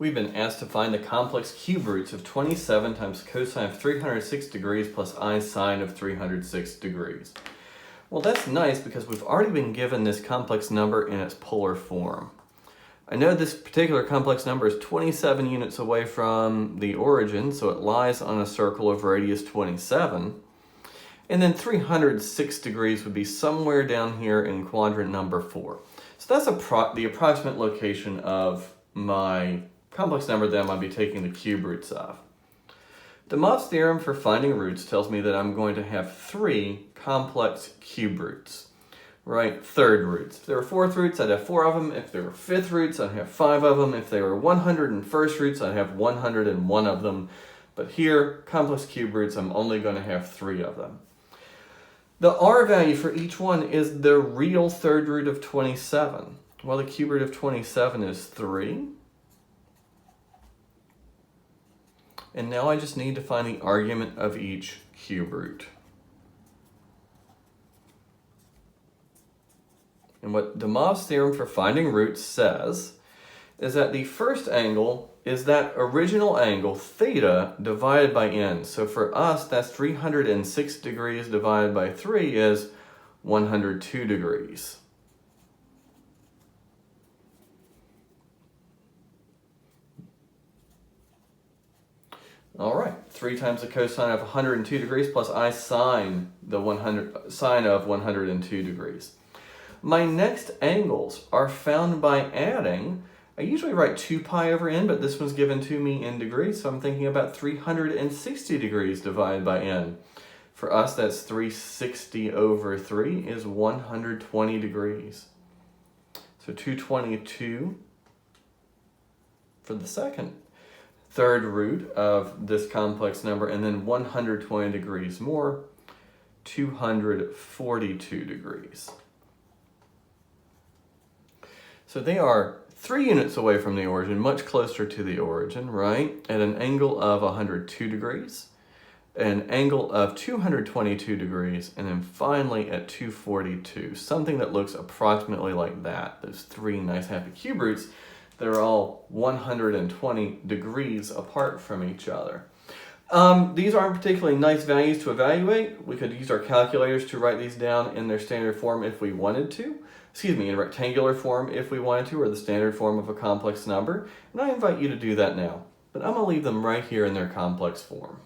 We've been asked to find the complex cube roots of 27 times cosine of 306 degrees plus I sine of 306 degrees. Well, that's nice because we've already been given this complex number in its polar form. I know this particular complex number is 27 units away from the origin, so it lies on a circle of radius 27. And then 306 degrees would be somewhere down here in quadrant number 4. So that's the approximate location of my complex number that I'm going to be taking the cube roots of. DeMoivre's theorem for finding roots tells me that I'm going to have 3 complex cube roots, right? Third roots. If there were fourth roots, I'd have 4 of them. If there were fifth roots, I'd have 5 of them. If they were 101st roots, I'd have 101 of them. But here, complex cube roots, I'm only going to have 3 of them. The R value for each one is the real third root of 27. Well, the cube root of 27 is 3. And now I just need to find the argument of each cube root. And what DeMoivre's theorem for finding roots says is that the first angle is that original angle, theta, divided by n. So for us, that's 306 degrees divided by 3 is 102 degrees. All right, 3 times the cosine of 102 degrees plus I sine sine of 102 degrees. My next angles are found by adding. I usually write 2 pi over n, but this one's given to me in degrees, so I'm thinking about 360 degrees divided by n. For us, that's 360 over 3 is 120 degrees. So 222 for the second third root of this complex number, and then 120 degrees more, 242 degrees. So they are 3 units away from the origin, much closer to the origin, right? At an angle of 102 degrees, an angle of 222 degrees, and then finally at 242, something that looks approximately like that. Those 3 nice happy cube roots. They're all 120 degrees apart from each other. These aren't particularly nice values to evaluate. We could use our calculators to write these down in their standard form if we wanted to. In rectangular form if we wanted to, or the standard form of a complex number. And I invite you to do that now. But I'm going to leave them right here in their complex form.